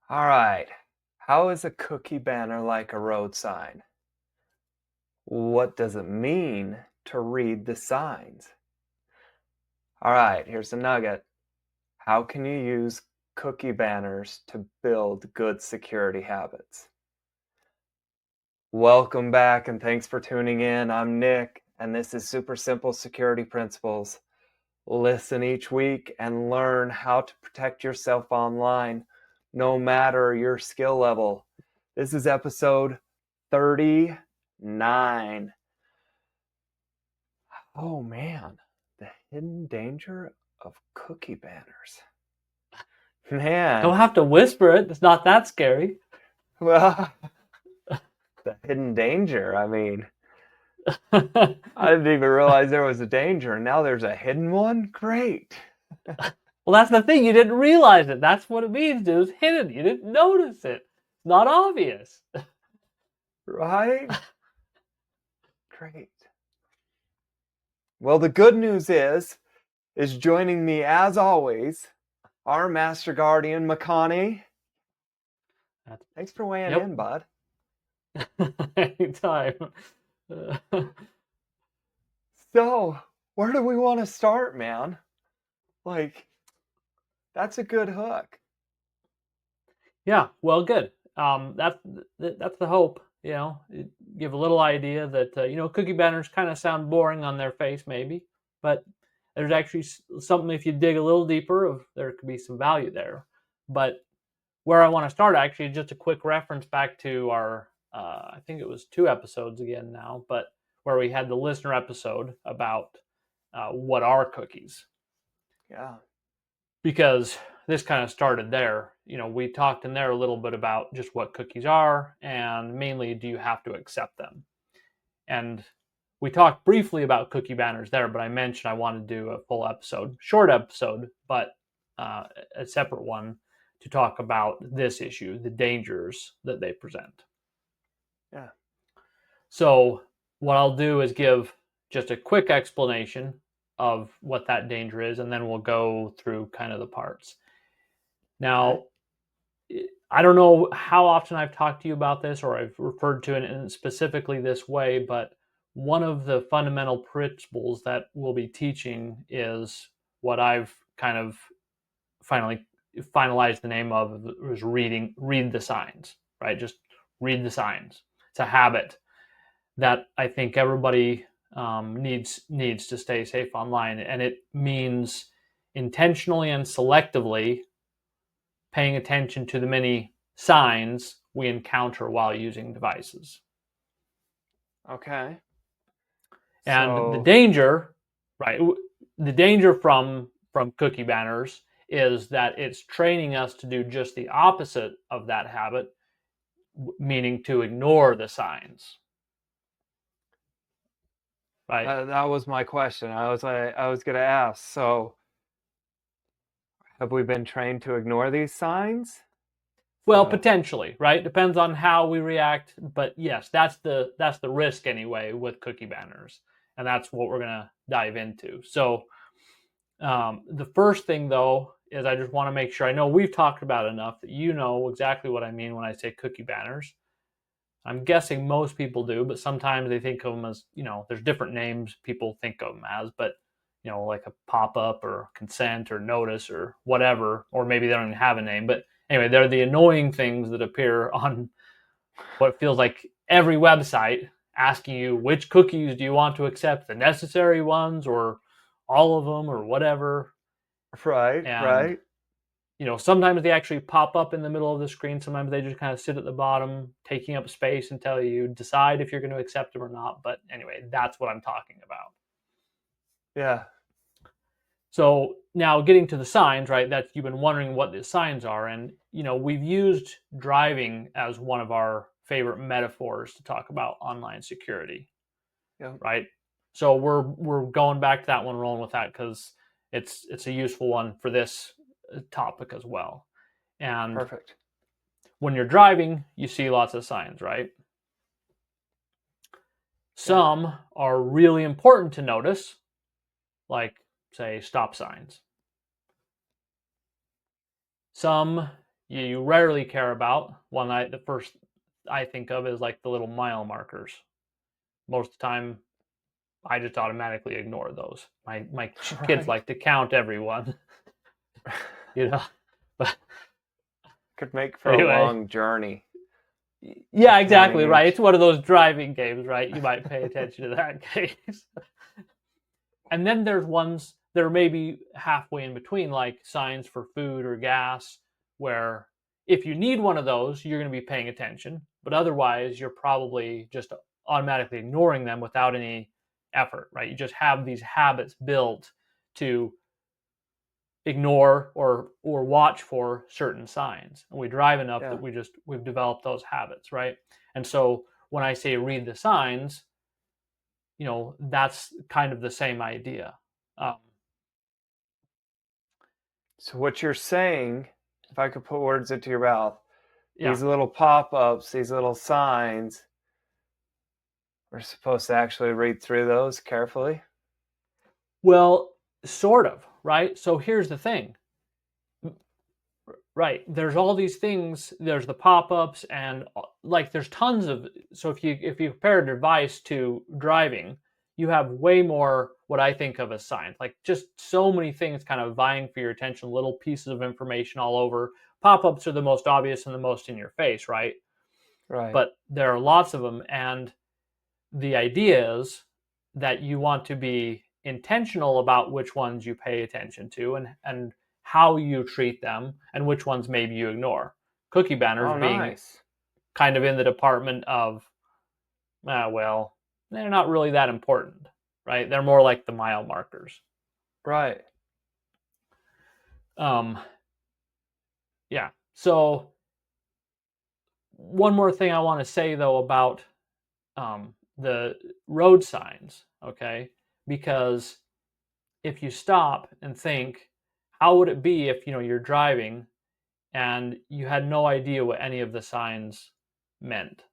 All right. How is a cookie banner like a road sign? What does it mean to read the signs? All right, here's a nugget. How can you use cookie banners to build good security habits? Welcome back and thanks for tuning in. I'm Nick, and this is Super Simple Security Principles. Listen each week and learn how to protect yourself online, no matter your skill level. This is episode 39. Oh man, the hidden danger of cookie banners. Don't Man, have to whisper it. It's not that scary. well, the hidden danger. I didn't even realize there was a danger, and now there's a hidden one? Great. Well, that's the thing. You didn't realize it. That's what it means, dude. It's hidden. You didn't notice it. It's not obvious. Right? Great. Well, the good news is joining me as always, our Master Guardian, Makani. Thanks for weighing Yep. in, bud. Anytime. So, where do we want to start, man? Like, that's a good hook. Yeah. Well, good. That's the hope. Give a little idea that cookie banners kind of sound boring on their face, maybe, but there's actually something if you dig a little deeper. There could be some value there. But where I want to start actually just a quick reference back to our I think it was 2 episodes again now, but where we had the listener episode about what are cookies, Yeah. because this kind of started there. We talked in there a little bit about just what cookies are, and mainly, do you have to accept them? And we talked briefly about cookie banners there, but I mentioned I wanted to do a full episode, short episode, but a separate one to talk about this issue, the dangers that they present. Yeah. So, what I'll do is give just a quick explanation of what that danger is, and then we'll go through kind of the parts. Okay. Now, I don't know how often I've talked to you about this or I've referred to it in specifically this way, but one of the fundamental principles that we'll be teaching is what I've kind of finally finalized the name of was read the signs, right? Just read the signs. It's a habit that I think everybody needs to stay safe online, and it means intentionally and selectively paying attention to the many signs we encounter while using devices. Okay. And the So, danger, right? The danger from cookie banners is that it's training us to do just the opposite of that habit, meaning to ignore the signs, right? that was my question. I was going to ask. So, have we been trained to ignore these signs? Well, So, potentially, right? Depends on how we react, but yes, that's the risk anyway with cookie banners, and that's what we're gonna dive into. So, the first thing though is I just want to make sure I know we've talked about enough that you know exactly what I mean when I say cookie banners. I'm guessing most people do, but sometimes they think of them as there's different names people think of them as, but like a pop up or consent or notice or whatever, or maybe they don't even have a name, but anyway, they're the annoying things that appear on what feels like every website asking you which cookies do you want to accept, the necessary ones or all of them or whatever. right, And right. sometimes they actually pop up in the middle of the screen. Sometimes they just kind of sit at the bottom, taking up space until you decide if you're going to accept them or not. But anyway, that's what I'm talking about. Yeah. So now getting to the signs, right? That you've been wondering what the signs are, and we've used driving as one of our favorite metaphors to talk about online security, Yeah. right? So we're going back to that one, rolling with that because it's a useful one for this topic as well. And Perfect. when you're driving, you see lots of signs, right? Yeah. Some are really important to notice, like, say, stop signs. Some you rarely care about. The first I think of is like the little mile markers. Most of the time, I just automatically ignore those. My kids Right. like to count everyone, you know. But Could make for a anyway, long journey, yeah, counting exactly right. each. It's one of those driving games, right? You might pay attention to that case. And then there's ones that are maybe halfway in between, like signs for food or gas, where if you need one of those, you're going to be paying attention. But otherwise, you're probably just automatically ignoring them without any effort, right? You just have these habits built to ignore or watch for certain signs. And we drive enough that Yeah. we've developed those habits, right? And so when I say read the signs, that's kind of the same idea. Um, So what you're saying, if I could put words into your mouth, yeah. these little pop-ups, these little signs, we're supposed to actually read through those carefully. Well, sort of, right? So here's the thing. Right. There's all these things, there's the pop-ups and like there's tons of so if you compare a device to driving, you have way more what I think of as signs. Like just so many things kind of vying for your attention, little pieces of information all over. Pop-ups are the most obvious and the most in your face, right? Right. But there are lots of them and the idea is that you want to be intentional about which ones you pay attention to and how you treat them and which ones maybe you ignore. Cookie banners Oh, being nice. kind of in the department of, well, they're not really that important, right? They're more like the mile markers. Right. Um, yeah. So one more thing I want to say though about the road signs, okay? Because if you stop and think, how would it be if you're driving and you had no idea what any of the signs meant?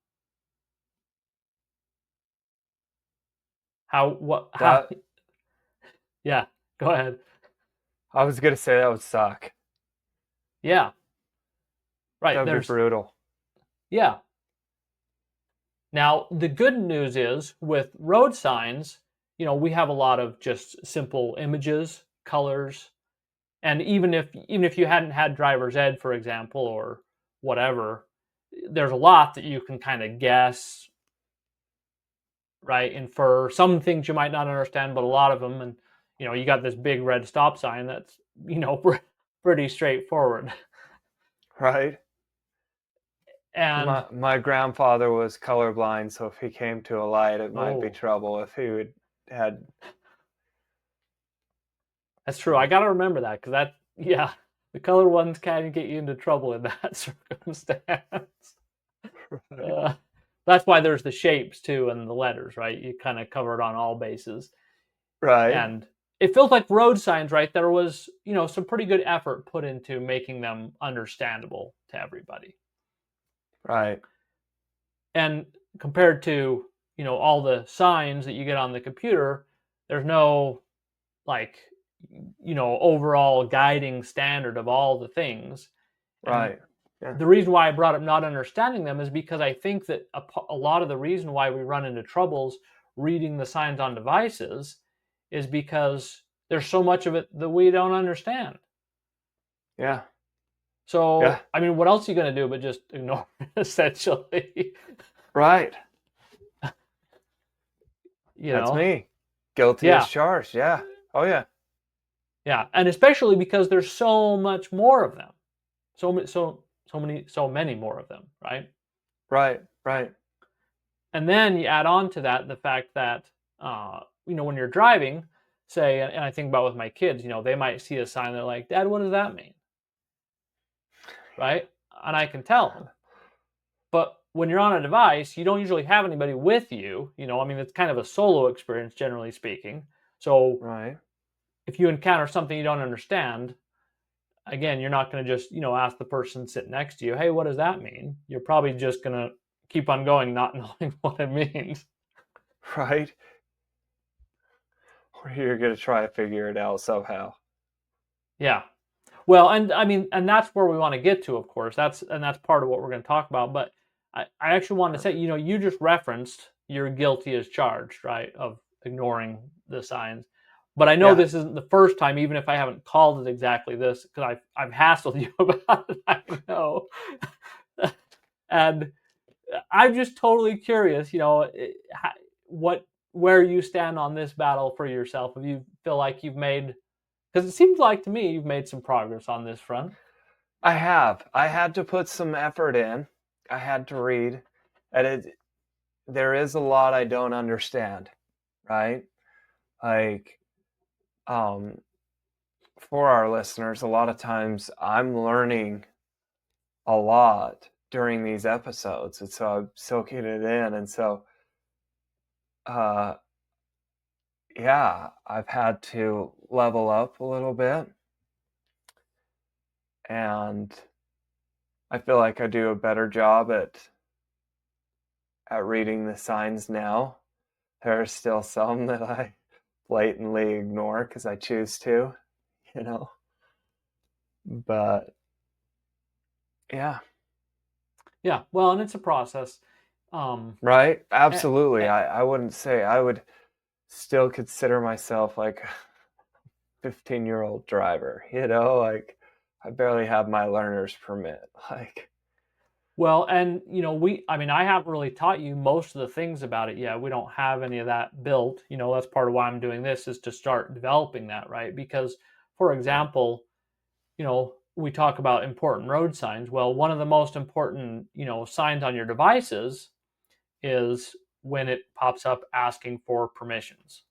How That yeah, go ahead. I was gonna say that would suck. Yeah, That right. would be There's brutal. yeah. Now, the good news is with road signs, we have a lot of just simple images, colors, and even if you hadn't had driver's ed, for example, or whatever, there's a lot that you can kind of guess, right? Infer some things you might not understand, but a lot of them, and you got this big red stop sign that's pretty straightforward. Right. And My grandfather was colorblind, so if he came to a light, it might be oh, trouble. If he would had, that's true. I got to remember that because yeah, the color ones can get you into trouble in that circumstance. right, Uh, that's why there's the shapes too and the letters, right? You kind of cover it on all bases. right, And it feels like road signs, right? There was, some pretty good effort put into making them understandable to everybody. right, And compared to, all the signs that you get on the computer, there's no like, overall guiding standard of all the things. And right. Yeah, the reason why I brought up not understanding them is because I think that a lot of the reason why we run into troubles reading the signs on devices is because there's so much of it that we don't understand. yeah, yeah. So, I mean, what else are you going to do but just ignore it, essentially? Right. you That's know? me. Guilty as Yeah, charged. Yeah. Oh yeah. yeah. And especially because there's so much more of them. So many more of them, right? Right, right, And then you add on to that the fact that when you're driving, say, and I think about with my kids, they might see a sign, they're like, "Dad, what does that mean?" Right? And I can tell them. But when you're on a device, you don't usually have anybody with you. I mean, it's kind of a solo experience, generally speaking. So right. if you encounter something you don't understand, again, you're not going to just ask the person sitting next to you, "Hey, what does that mean?" You're probably just going to keep on going, not knowing what it means. Right. Or you're gonna try to figure it out somehow. Yeah. Well, and I mean, and that's where we want to get to, of course. That's part of what we're going to talk about. But I actually want to say, you just referenced you're guilty as charged, right, of ignoring the signs. But I know Yeah. this isn't the first time, even if I haven't called it exactly this, because I've hassled you about it. I know, and I'm just totally curious. What where you stand on this battle for yourself. If you feel like you've made, because it seems like to me you've made some progress on this front. I have. I had to put some effort in. I had to read. And there is a lot I don't understand, right? Like, um, for our listeners, a lot of times I'm learning a lot during these episodes. And so I'm soaking it in. And so, uh, yeah, I've had to level up a little bit. And I feel like I do a better job at reading the signs now. There are still some that I blatantly ignore because I choose to, you know. But yeah, Yeah, well, and it's a process. right? Eh, Absolutely. eh, I wouldn't say I would still consider myself like a 15-year-old driver, you know, like I barely have my learner's permit. Like, well, and I mean, I haven't really taught you most of the things about it yet. We don't have any of that built. That's part of why I'm doing this, is to start developing that, right? Because, for yeah, example, we talk about important road signs. Well, one of the most important, signs on your devices is when it pops up asking for permissions.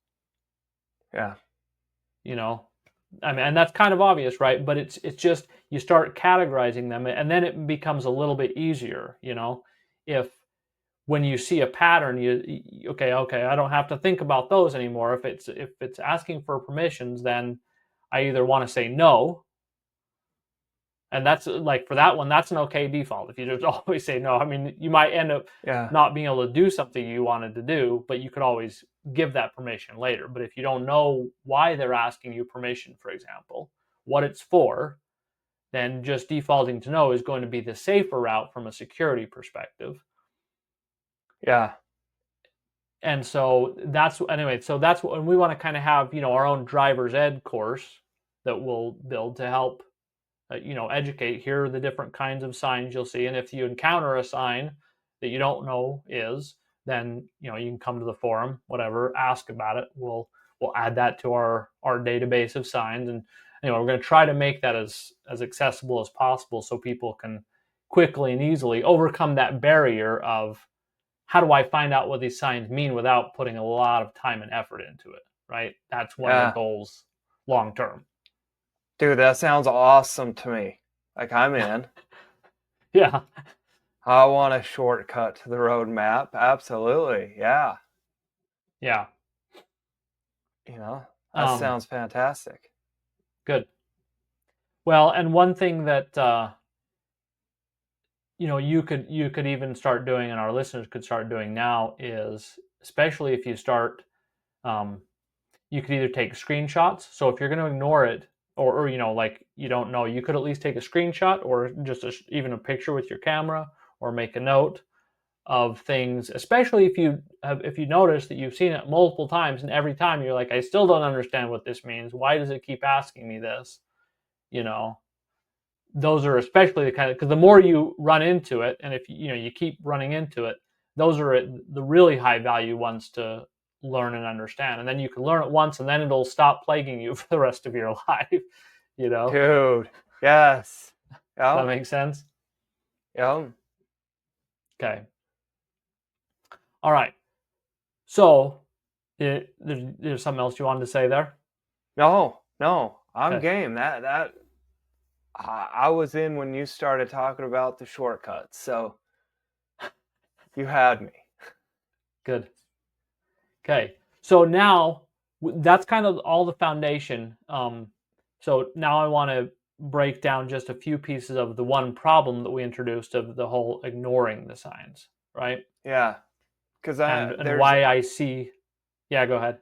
yeah, You know, I mean, and that's kind of obvious, right? But it's just you start categorizing them, and then it becomes a little bit easier. If when you see a pattern, okay, I don't have to think about those anymore. If it's asking for permissions, then I either want to say no, and that's like for that one, that's an okay default. If you just always say no, I mean, you might end up yeah, not being able to do something you wanted to do, but you could always give that permission later. But if you don't know why they're asking you permission, for example, what it's for, then just defaulting to no is going to be the safer route from a security perspective. yeah, And so that's what, and we want to kind of have, our own driver's ed course that we'll build to help educate. Here are the different kinds of signs you'll see, and if you encounter a sign that you don't know then you can come to the forum, whatever, ask about it. We'll add that to our database of signs, and we're going to try to make that as accessible as possible so people can quickly and easily overcome that barrier of how do I find out what these signs mean without putting a lot of time and effort into it, right? That's one of the yeah. goals long term. Dude, that sounds awesome to me. Like, I'm in. Yeah. I want a shortcut to the roadmap. Absolutely. Yeah. Yeah. You know, that Um, sounds fantastic. Good. Well, and one thing that you could even start doing, and our listeners could start doing now, is especially if you start, um, you could either take screenshots. So if you're going to ignore it, or like you don't know, you could at least take a screenshot, or just even a picture with your camera, or make a note of things. Especially if you notice that you've seen it multiple times, and every time you're like, I still don't understand what this means. Why does it keep asking me this? You know, those are especially the kind of, because the more you run into it, and if you keep running into it, those are the really high value ones to learn and understand, and then you can learn it once, and then it'll stop plaguing you for the rest of your life. Does Dude. Yes. that Yep. make sense? Yep. Okay. All right. So there's something else you wanted to say there? No, no. I'm Okay. game. That I was in when you started talking about the shortcuts. So you had me. Good. Okay. So now that's kind of all the foundation. So now I want to break down just a few pieces of the one problem that we introduced, of the whole ignoring the signs, right? Yeah. Cuz And there's why I see. Yeah, go ahead.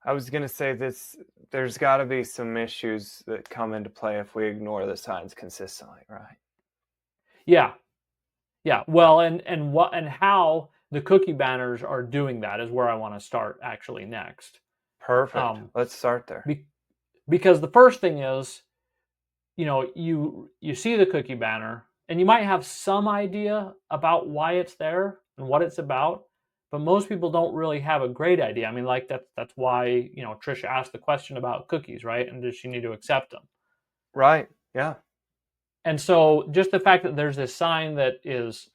I was gonna say this. There's got to be some issues that come into play if we ignore the signs consistently, right? Yeah, yeah. Well, and how the cookie banners are doing that is where I want to start actually next. Perfect. Um, Let's start there. be, because the first thing is, you see the cookie banner and you might have some idea about why it's there and what it's about, but most people don't really have a great idea. I mean, like that's why Trisha asked the question about cookies, right? And does she need to accept them? Right. Yeah. And so just the fact that there's this sign that is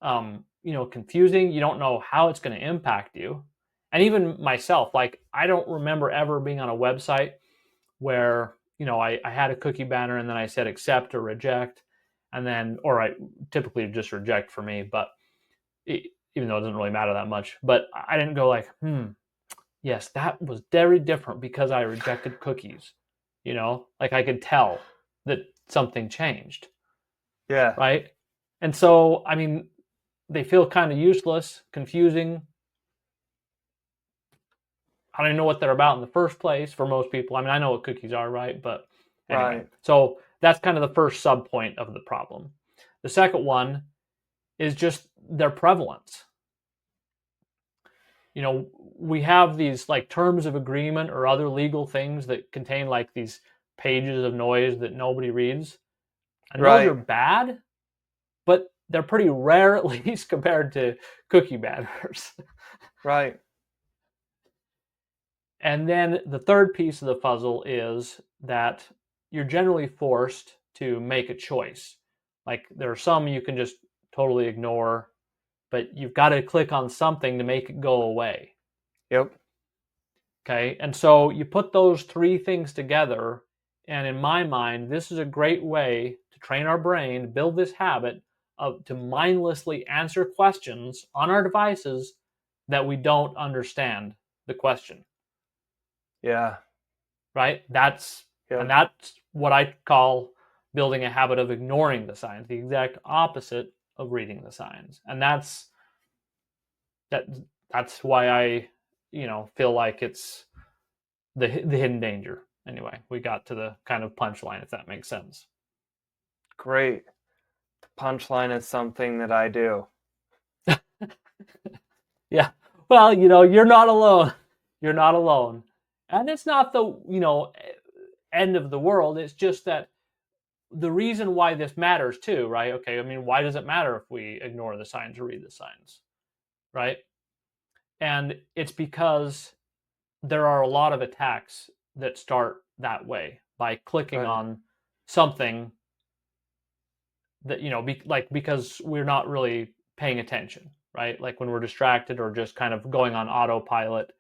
confusing, you don't know how it's going to impact you. And even myself, like I don't remember ever being on a website where I had a cookie banner and then I said accept or reject, and then or I typically just reject for me, but even though it doesn't really matter that much, but I didn't go like, yes, that was very different because I rejected cookies. Like I could tell that something changed, Yeah. right? And so, I mean, they feel kind of useless, confusing. I don't even know what they're about in the first place for most people. I mean, I know what cookies are, right? But anyway, Right. so that's kind of the first sub point of the problem. The second one is just their prevalence. We have these like terms of agreement or other legal things that contain like these pages of noise that nobody reads. And those are Right. bad, but they're pretty rare, at least compared to cookie banners. Right. And then the third piece of the puzzle is that you're generally forced to make a choice. Like there are some you can just totally ignore, but you've got to click on something to make it go away. Yep. Okay. And so you put those three things together. And in my mind, this is a great way to train our brain, build this habit of to mindlessly answer questions on our devices that we don't understand the question. Yeah. Right? That's and Yep. that's what I call building a habit of ignoring the signs, the exact opposite of reading the signs. And that that's why I, feel like it's the hidden danger. Anyway, we got to the kind of punchline if that makes sense. Great. The punchline is something that I do. Yeah. Well, you're not alone. You're not alone. And it's not the, end of the world. It's just that the reason why this matters too, right? Okay, I mean, why does it matter if we ignore the signs or read the signs, right? And it's because there are a lot of attacks that start that way by clicking Right. on something that because we're not really paying attention, right? Like when we're distracted or just kind of going on autopilot.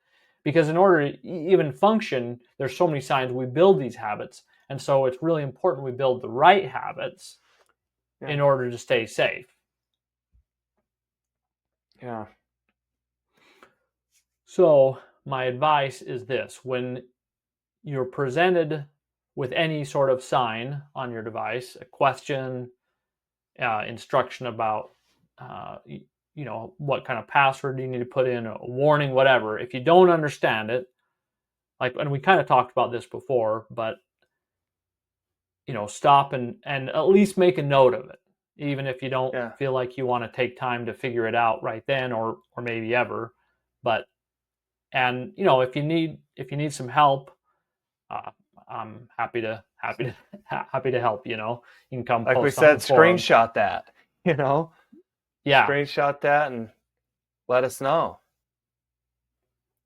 Because in order to even function, there's so many signs we build these habits, and so it's really important we build the right habits Yeah. in order to stay safe. Yeah. So, my advice is this: when you're presented with any sort of sign on your device, a question, instruction about, what kind of password you need to put in, a warning, whatever, if you don't understand it, like, and we kind of talked about this before, but, stop and at least make a note of it, even if you don't Yeah. feel like you want to take time to figure it out right then or maybe ever. But and if you need some help, uh, I'm happy to help. You can come Like we post on said, the forum. screenshot that, you know, Yeah, screenshot that and let us know.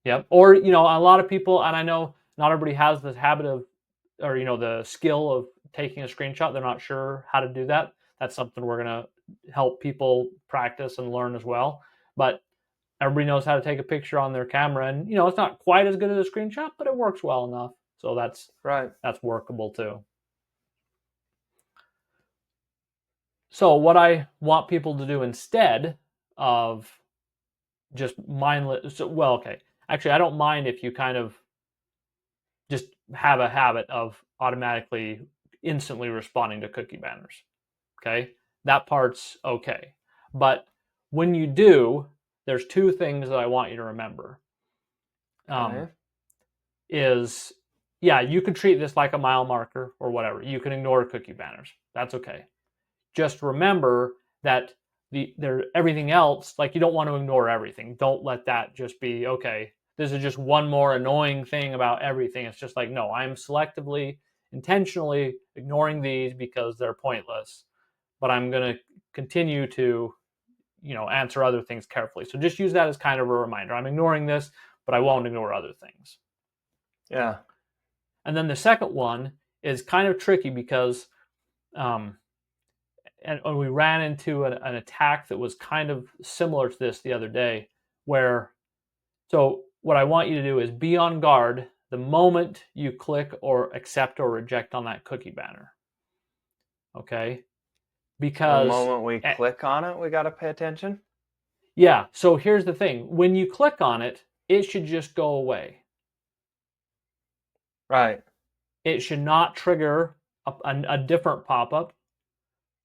yep. Or a lot of people, and I know not everybody has this habit of, or the skill of taking a screenshot. They're not sure how to do that. That's something we're gonna help people practice and learn as well. But everybody knows how to take a picture on their camera, and it's not quite as good as a screenshot, but it works well enough. So Right. that's workable too. So what I want people to do instead of just mindless, so, well, okay, actually, I don't mind if you kind of just have a habit of automatically instantly responding to cookie banners. Okay, that part's okay. But when you do, there's two things that I want you to remember. Um, Okay. is, yeah, you could treat this like a mile marker or whatever. You can ignore cookie banners. That's okay. Just remember that everything else, like, you don't want to ignore everything. Don't let that just be, okay, this is just one more annoying thing about everything. It's just like, no, I'm selectively, intentionally ignoring these because they're pointless, but I'm going to continue to, answer other things carefully. So just use that as kind of a reminder. I'm ignoring this, but I won't ignore other things. Yeah. And then the second one is kind of tricky because, and we ran into an attack that was kind of similar to this the other day, where, so what I want you to do is be on guard the moment you click or accept or reject on that cookie banner. Okay? The Because, moment we click on it, we got to pay attention. yeah, so here's the thing. When you click on it, it should just go away. Right. It should not trigger a different pop-up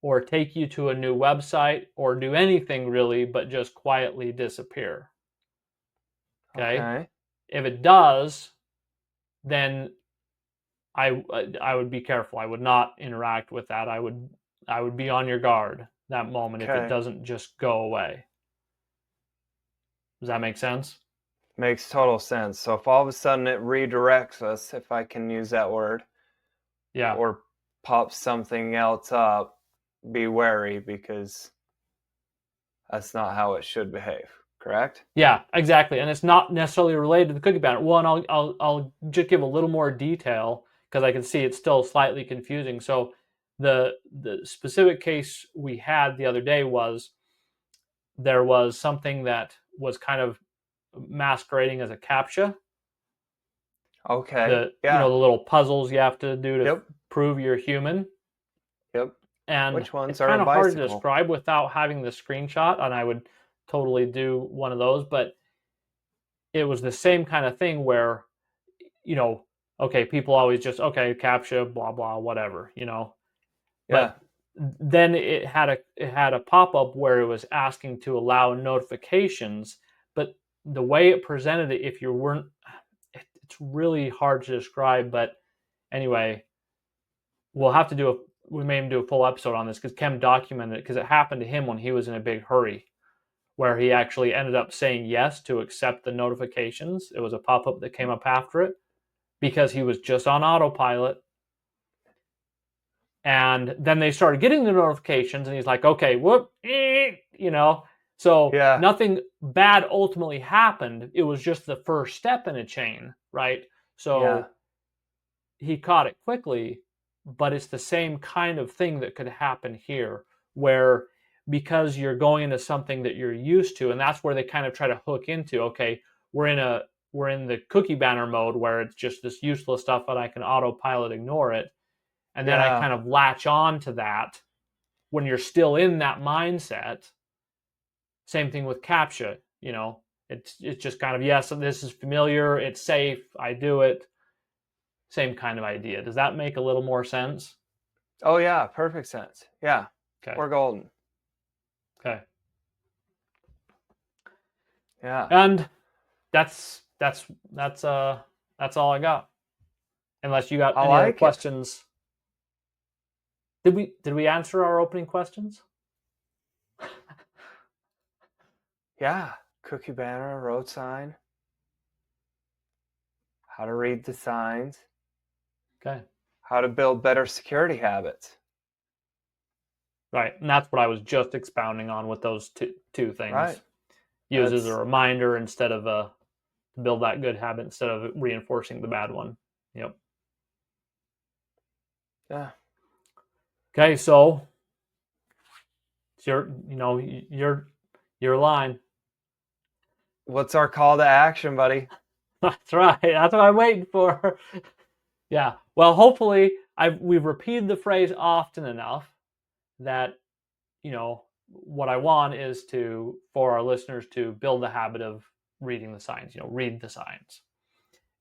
or take you to a new website or do anything really, but just quietly disappear. Okay? Okay. If it does, then I would be careful. I would not interact with that. I would be on your guard that moment if it Okay. doesn't just go away. Does that make sense? Makes total sense. So if all of a sudden it redirects us, if I can use that word, Yeah. or pops something else up, be wary because that's not how it should behave. Correct? Yeah, exactly. And it's not necessarily related to the cookie banner. One, I'll just give a little more detail because I can see it's still slightly confusing. So the specific case we had the other day was there was something that was kind of masquerading as a CAPTCHA. Okay. The Yeah. little puzzles you have to do to Yep. prove you're human. Yep. And Which ones it's are a kind of hard to bicycle? describe without having the screenshot, and I would totally do one of those, but it was the same kind of thing where, you know, okay, people always just, okay, CAPTCHA, blah blah, whatever. Yeah. But then it had a pop-up where it was asking to allow notifications, but the way it presented it, if you weren't, it's really hard to describe, but anyway, we may even do a full episode on this because Kem documented it because it happened to him when he was in a big hurry, where he actually ended up saying yes to accept the notifications. It was a pop-up that came up after it because he was just on autopilot. And then they started getting the notifications, and he's like, okay, whoop. So Yeah. nothing bad ultimately happened. It was just the first step in a chain, right? Yeah. So he caught it quickly, but it's the same kind of thing that could happen here, where because you're going into something that you're used to, and that's where they kind of try to hook into, okay, we're in the cookie banner mode where it's just this useless stuff that I can autopilot ignore it. And then I Yeah. kind of latch on to that when you're still in that mindset. Same thing with CAPTCHA. It's just kind of, yes, this is familiar, it's safe, I do it. Same kind of idea. Does that make a little more sense? Oh yeah. Perfect sense. Yeah. Okay. We're golden. Okay. Yeah. And that's all I got. Unless you got I any other like it. questions. Did we answer our opening questions? Yeah. Cookie banner, road sign, how to read the signs, Okay. how to build better security habits. Right. And that's what I was just expounding on with those two things. Right. Use as a That's reminder instead of to build that good habit instead of reinforcing the bad one. Yep. yeah. Okay, so it's your line. What's our call to action, buddy? That's right. That's what I'm waiting for. Yeah. Well, hopefully we've repeated the phrase often enough that what I want is for our listeners to build the habit of reading the signs. Read the signs.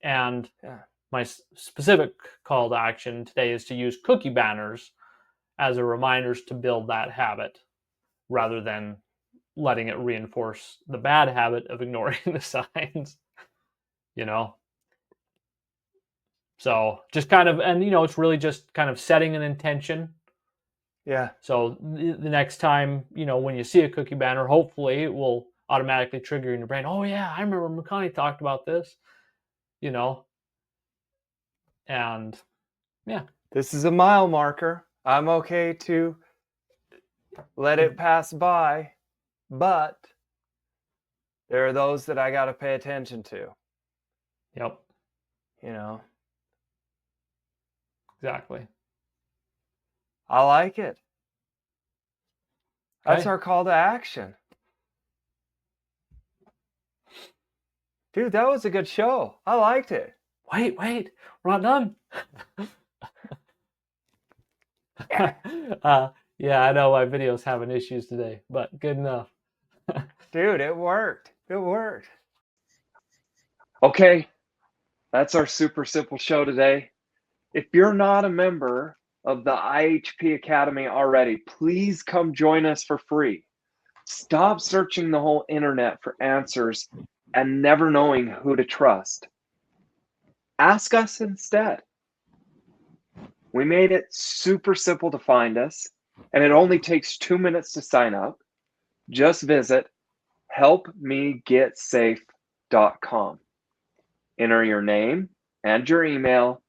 And Yeah. my specific call to action today is to use cookie banners as a reminders to build that habit rather than letting it reinforce the bad habit of ignoring the signs. you know So just kind of, and it's really just kind of setting an intention. Yeah. So the next time, when you see a cookie banner, hopefully it will automatically trigger in your brain. Oh yeah, I remember Makani talked about this, and yeah. This is a mile marker. I'm okay to let it pass by, but there are those that I got to pay attention to. Yep. Exactly. I like it. That's Okay. our call to action. Dude, that was a good show. I liked it. Wait, we're not done. Yeah, I know my video's having issues today, but good enough. Dude, it worked. It worked. Okay, that's our super simple show today. If you're not a member of the IHP Academy already, please come join us for free. Stop searching the whole internet for answers and never knowing who to trust. Ask us instead. We made it super simple to find us, and it only takes 2 minutes to sign up. Just visit helpmegetsafe.com. Enter your name and your email.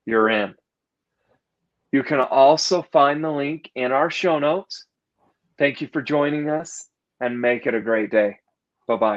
You're in. You can also find the link in our show notes. Thank you for joining us, and make it a great day. Bye-bye.